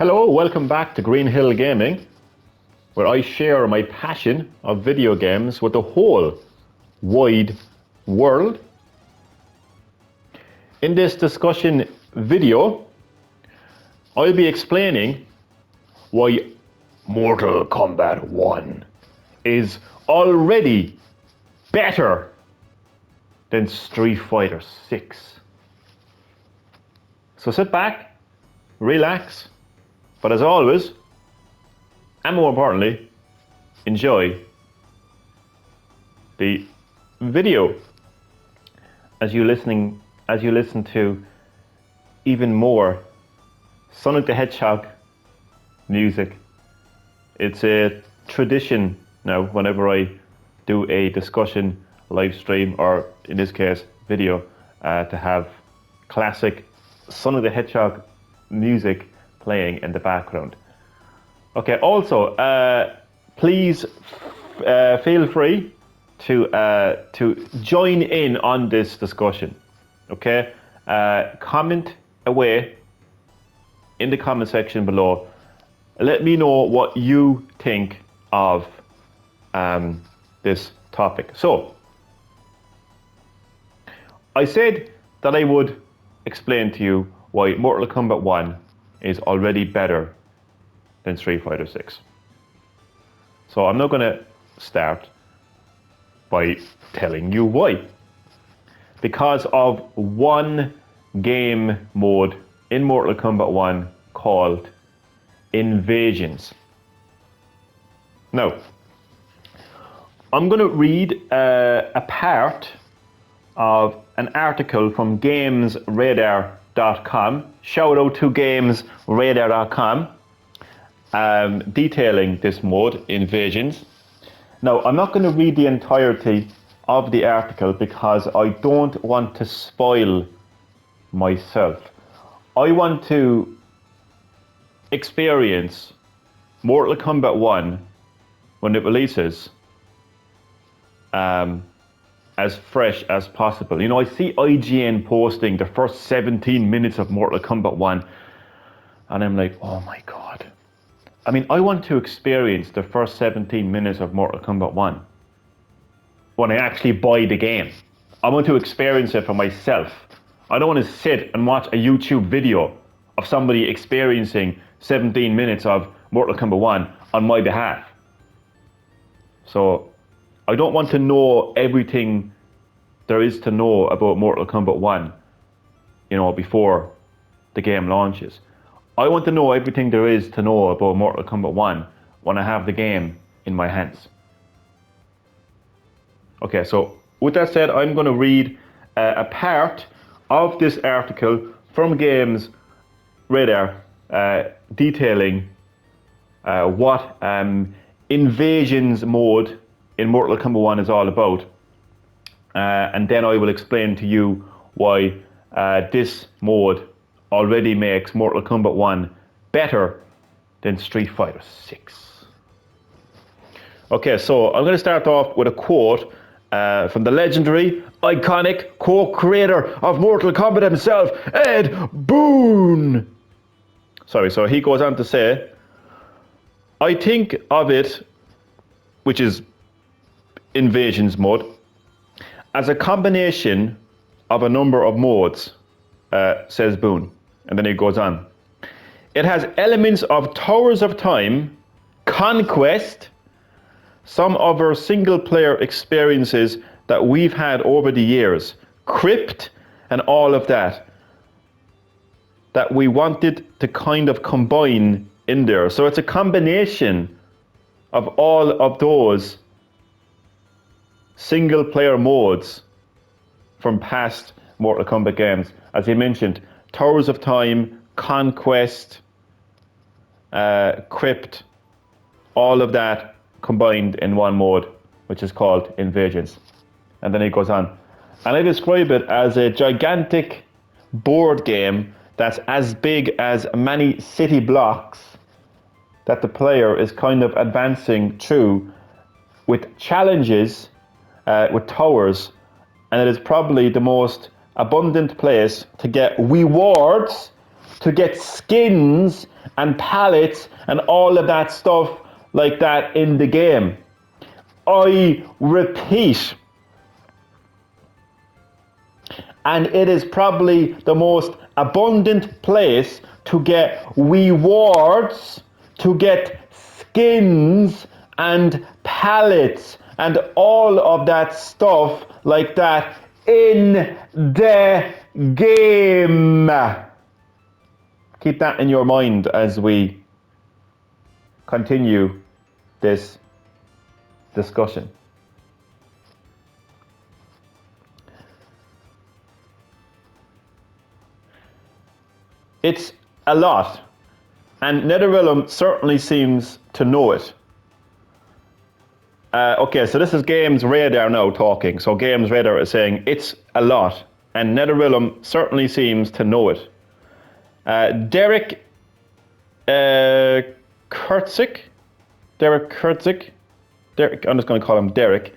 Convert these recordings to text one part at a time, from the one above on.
Hello, welcome back to Green Hill Gaming, where I share my passion of video games with the whole wide world. In this discussion video, I'll be explaining why Mortal Kombat 1 is already better than Street Fighter 6. So sit back, relax, but as always, and more importantly, enjoy the video as you listen to even more Sonic the Hedgehog music. It's a tradition now whenever I do a discussion live stream, or in this case video, to have classic Sonic the Hedgehog music playing in the background. Okay, also please feel free to join in on this discussion. Okay, comment away in the comment section below. Let me know what you think of this topic. So I said that I would explain to you why Mortal Kombat 1 is already better than Street Fighter 6. So I'm not going to start by telling you why. Because of one game mode in Mortal Kombat 1 called Invasions. Now, I'm going to read a part of an article from GamesRadar.com. Shout out to GamesRadar.com, detailing this mode, Invasions. Now, I'm not going to read the entirety of the article because I don't want to spoil myself. I want to experience Mortal Kombat 1 when it releases as fresh as possible. You know, I see IGN posting the first 17 minutes of Mortal Kombat 1 and I'm like, oh my god. I mean, I want to experience the first 17 minutes of Mortal Kombat 1 when I actually buy the game. I want to experience it for myself. I don't want to sit and watch a YouTube video of somebody experiencing 17 minutes of Mortal Kombat 1 on my behalf. So I don't want to know everything there is to know about Mortal Kombat 1, you know, before the game launches. I want to know everything there is to know about Mortal Kombat 1 when I have the game in my hands. Okay, so with that said, I'm going to read a part of this article from Games Radar detailing what Invasions mode in Mortal Kombat 1 is all about, and then I will explain to you why this mode already makes Mortal Kombat 1 better than Street Fighter 6. Okay, so I'm going to start off with a quote from the legendary, iconic co-creator of Mortal Kombat himself, Ed Boon. Sorry, so he goes on to say, I think of it, which is Invasions mode, as a combination of a number of modes, says Boon. And then he goes on. It has elements of Towers of Time, Conquest, some of our single player experiences that we've had over the years, Crypt, and all of that we wanted to kind of combine in there. So it's a combination of all of those single player modes from past Mortal Kombat games. As he mentioned, Towers of Time, Conquest, Crypt, all of that combined in one mode, which is called Invasions. And then he goes on. And I describe it as a gigantic board game that's as big as many city blocks that the player is kind of advancing through with challenges, with towers, and it is probably the most abundant place to get rewards to get skins and pallets and all of that stuff like that in the game. I repeat, and it is probably the most abundant place to get rewards, to get skins and pallets and all of that stuff like that in the game. Keep that in your mind as we continue this discussion. It's a lot, and NetherRealm certainly seems to know it. Okay, so this is Games Radar now talking. So Games Radar is saying it's a lot, and NetherRealm certainly seems to know it. Derek Kurtzik, I'm just going to call him Derek.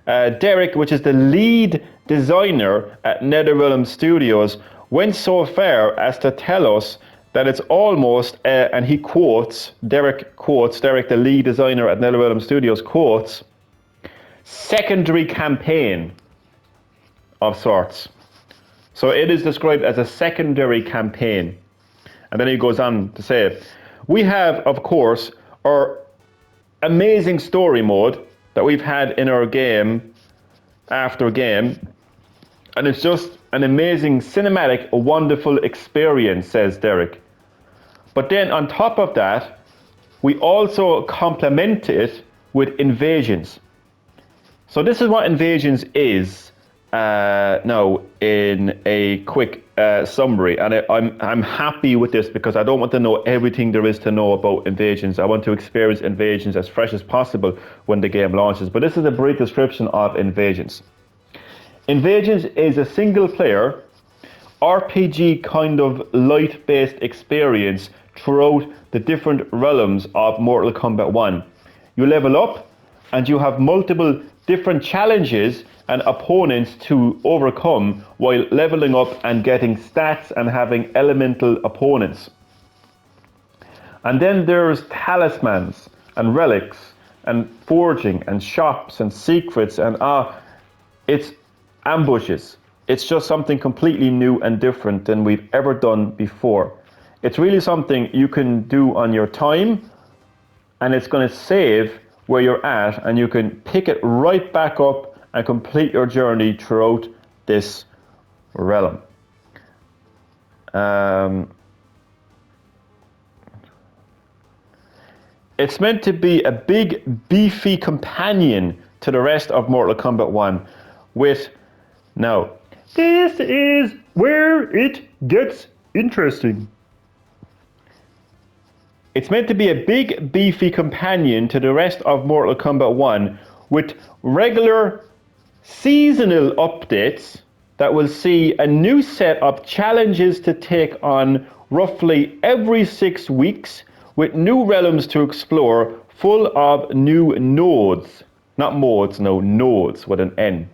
Derek, which is the lead designer at NetherRealm Studios, went so far as to tell us that it's almost, and he quotes, Derek, the lead designer at NetherRealm Studios, quotes, secondary campaign of sorts. So it is described as a secondary campaign. And then he goes on to say, we have, of course, our amazing story mode that we've had in our game after game. And it's just an amazing cinematic, a wonderful experience, says Derek. But then on top of that, we also complement it with invasions. So this is what invasions is now in a quick summary. And I'm happy with this because I don't want to know everything there is to know about invasions. I want to experience invasions as fresh as possible when the game launches. But this is a brief description of invasions. Invasions is a single player RPG kind of light based experience throughout the different realms of Mortal Kombat 1. You level up and you have multiple different challenges and opponents to overcome while leveling up and getting stats and having elemental opponents. And then there's talismans and relics and forging and shops and secrets and it's ambushes. It's just something completely new and different than we've ever done before. It's really something you can do on your time, and it's going to save where you're at, and you can pick it right back up and complete your journey throughout this realm. It's meant to be a big, beefy companion to the rest of Mortal Kombat 1 with, now, this is where it gets interesting. It's meant to be a big, beefy companion to the rest of Mortal Kombat 1 with regular seasonal updates that will see a new set of challenges to take on roughly every 6 weeks with new realms to explore full of new nodes. Not modes, no, nodes with an N.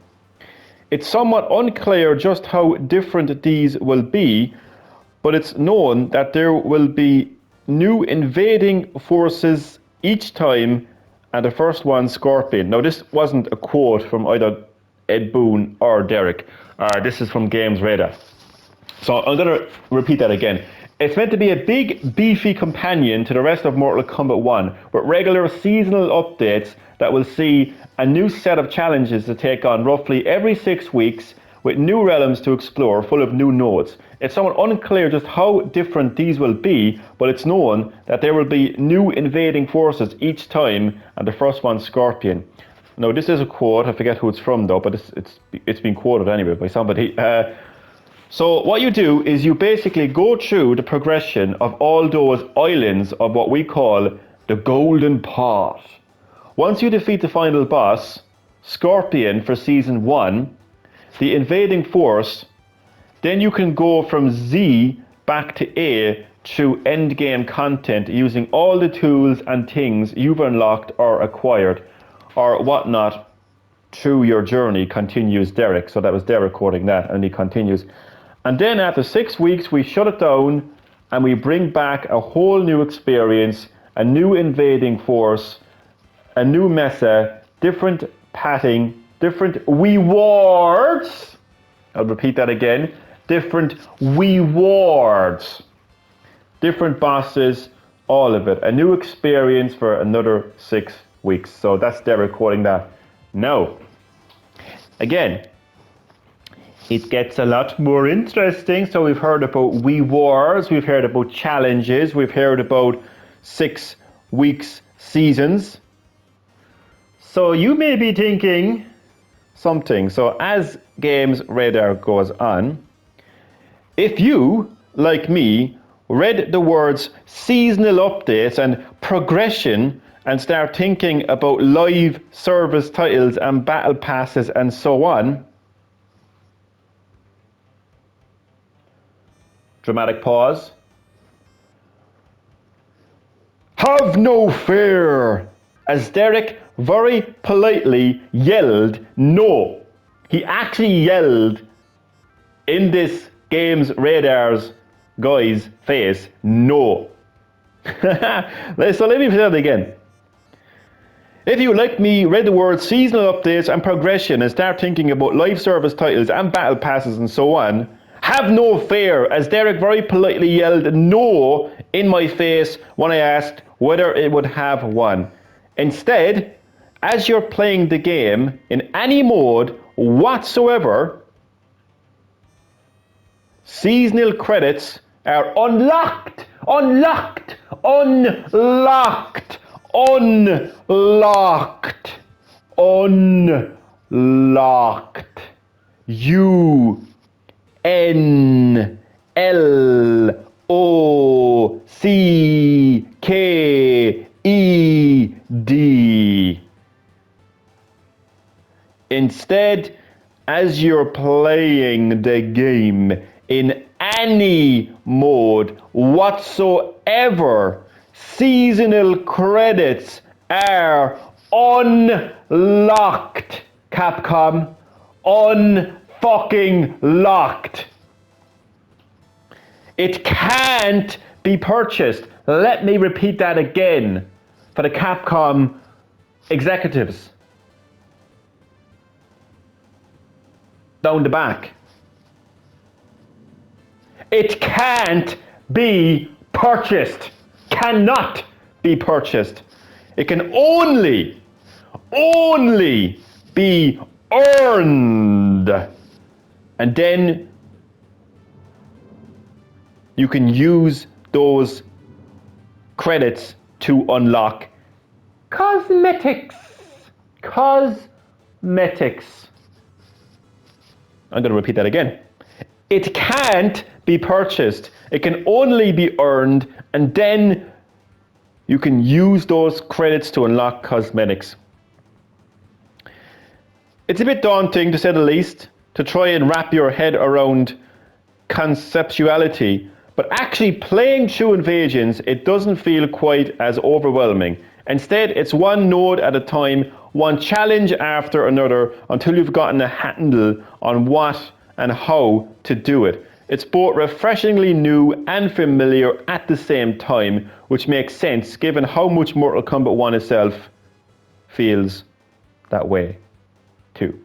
It's somewhat unclear just how different these will be, but it's known that there will be new invading forces each time, and the first one, Scorpion. Now, this wasn't a quote from either Ed Boon or Derek. This is from Games Radar. So I'm going to repeat that again. It's meant to be a big, beefy companion to the rest of Mortal Kombat 1, with regular seasonal updates that will see a new set of challenges to take on roughly every 6 weeks, with new realms to explore full of new nodes. It's somewhat unclear just how different these will be, but it's known that there will be new invading forces each time, and the first one, Scorpion. Now, this is a quote. I forget who it's from though, but it's been quoted anyway by somebody. So what you do is you basically go through the progression of all those islands of what we call the Golden Path. Once you defeat the final boss, Scorpion for Season 1, the invading force, then you can go from Z back to A through endgame content using all the tools and things you've unlocked or acquired or whatnot through your journey, continues Derek. So that was Derek quoting that, and he continues. And then after 6 weeks, we shut it down and we bring back a whole new experience, a new invading force, a new mesa, different patting, different rewards. I'll repeat that again. Different rewards, different bosses, all of it. A new experience for another 6 weeks. So that's Derek quoting that. Now, again, it gets a lot more interesting. So we've heard about rewards, we've heard about challenges, we've heard about 6 weeks seasons. So you may be thinking something. So as Games Radar goes on, if you, like me, read the words seasonal updates and progression and start thinking about live service titles and battle passes and so on, dramatic pause. Have no fear, as Derek very politely yelled no. He actually yelled in this Games Radar's guy's face, no. So let me say that again. If you, like me, read the words seasonal updates and progression and start thinking about live service titles and battle passes and so on, have no fear, as Derek very politely yelled no in my face when I asked whether it would have one. Instead, as you're playing the game in any mode whatsoever, seasonal credits are unlocked, unlocked, unlocked, unlocked, unlocked. UNLOCKED. Instead, as you're playing the game in any mode whatsoever, seasonal credits are unlocked, Capcom. Unfucking locked. It can't be purchased. Let me repeat that again for the Capcom executives down the back. It can't be purchased. Cannot be purchased. It can only be earned. And then you can use those credits to unlock cosmetics. Cosmetics. I'm going to repeat that again. It can't be purchased. It can only be earned, and then you can use those credits to unlock cosmetics. It's a bit daunting, to say the least, to try and wrap your head around conceptuality, but actually playing through Invasions, it doesn't feel quite as overwhelming. Instead, it's one node at a time, one challenge after another, until you've gotten a handle on what and how to do it. It's both refreshingly new and familiar at the same time, which makes sense given how much Mortal Kombat 1 itself feels that way too.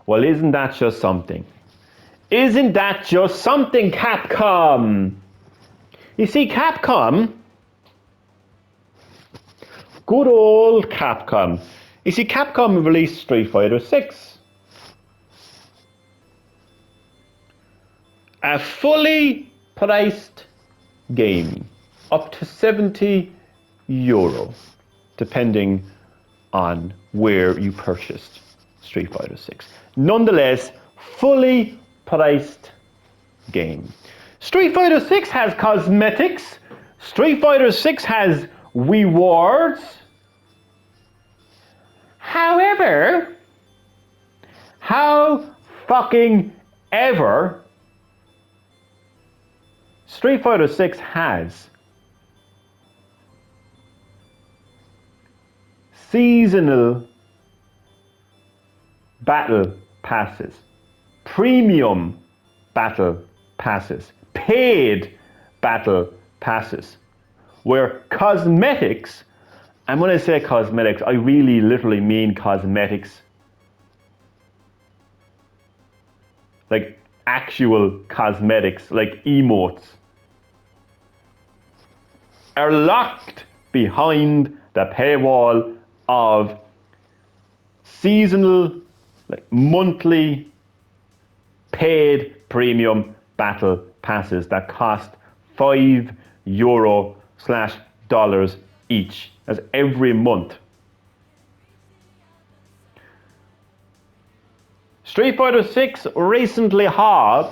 Well, isn't that just something? Isn't that just something, Capcom? You see, Capcom, good old Capcom. You see, Capcom released Street Fighter 6. A fully priced game, up to €70, depending on where you purchased Street Fighter 6. Nonetheless, fully priced game. Street Fighter 6 has cosmetics. Street Fighter 6 has rewards. However, how fucking ever, Street Fighter 6 has seasonal battle passes, premium battle passes, paid battle passes, where cosmetics, and when I say cosmetics, I really literally mean cosmetics, like actual cosmetics, like emotes, are locked behind the paywall of seasonal, like monthly paid premium battle passes that cost €5/dollars each. That's every month. Street Fighter 6 recently had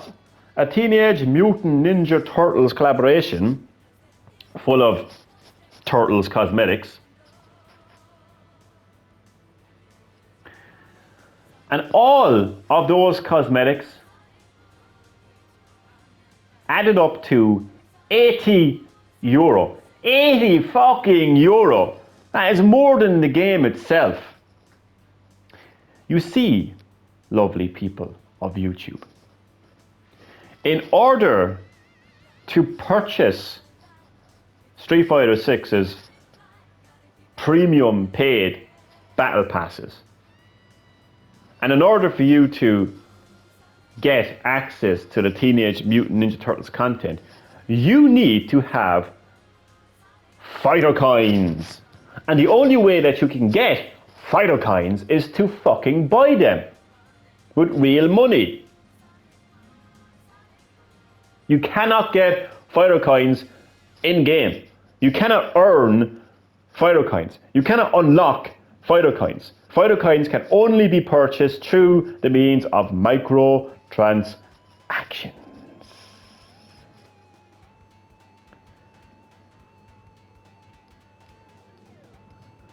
a Teenage Mutant Ninja Turtles collaboration full of Turtles cosmetics. And all of those cosmetics added up to €80. 80 fucking euro. That is more than the game itself. You see, lovely people of YouTube, in order to purchase Street Fighter 6's premium paid battle passes, and in order for you to get access to the Teenage Mutant Ninja Turtles content, you need to have fighter coins. And the only way that you can get fighter coins is to fucking buy them with real money. You cannot get fighter coins in game. You cannot earn fighter coins. You cannot unlock fighter coins. Fighter coins can only be purchased through the means of microtransactions.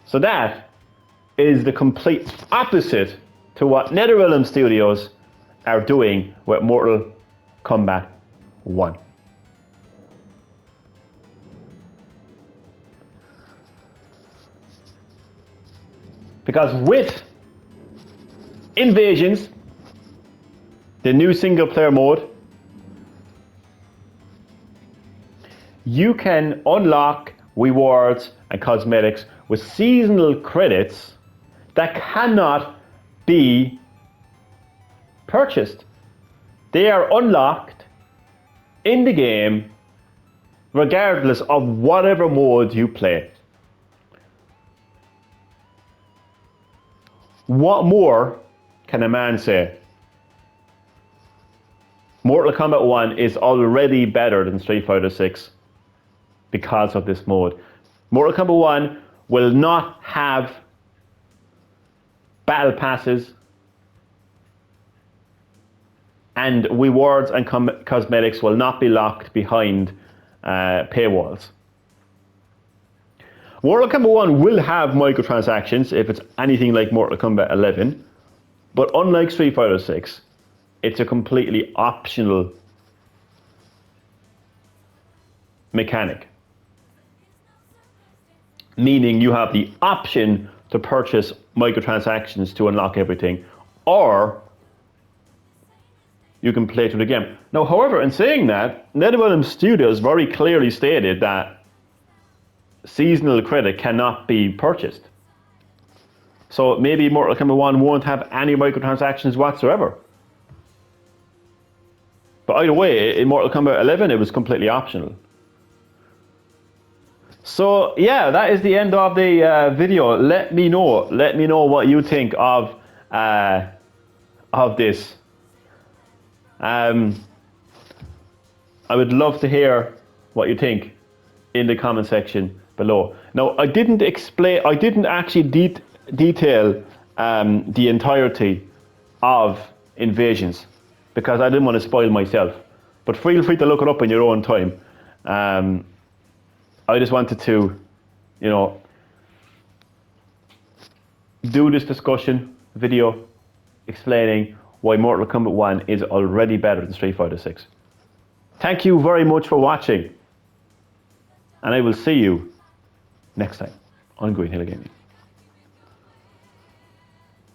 So that is the complete opposite to what NetherRealm Studios are doing with Mortal Kombat 1. Because with Invasions, the new single player mode, you can unlock rewards and cosmetics with seasonal credits that cannot be purchased. They are unlocked in the game regardless of whatever mode you play. What more can a man say? Mortal Kombat 1 is already better than Street Fighter 6 because of this mode. Mortal Kombat 1 will not have battle passes and rewards and cosmetics will not be locked behind paywalls. Mortal Kombat 1 will have microtransactions if it's anything like Mortal Kombat 11, but unlike Street Fighter 6, it's a completely optional mechanic. Meaning you have the option to purchase microtransactions to unlock everything, or you can play through the game. Now, however, in saying that, NetherRealm Studios very clearly stated that seasonal credit cannot be purchased. So maybe Mortal Kombat 1 won't have any microtransactions whatsoever. But either way, in Mortal Kombat 11, it was completely optional. So yeah, that is the end of the video. Let me know what you think of this. I would love to hear what you think in the comment section below. Now, I didn't actually detail the entirety of Invasions because I didn't want to spoil myself. But feel free to look it up in your own time. I just wanted to, do this discussion video explaining why Mortal Kombat 1 is already better than Street Fighter 6. Thank you very much for watching, and I will see you next time on Green Hill Gaming.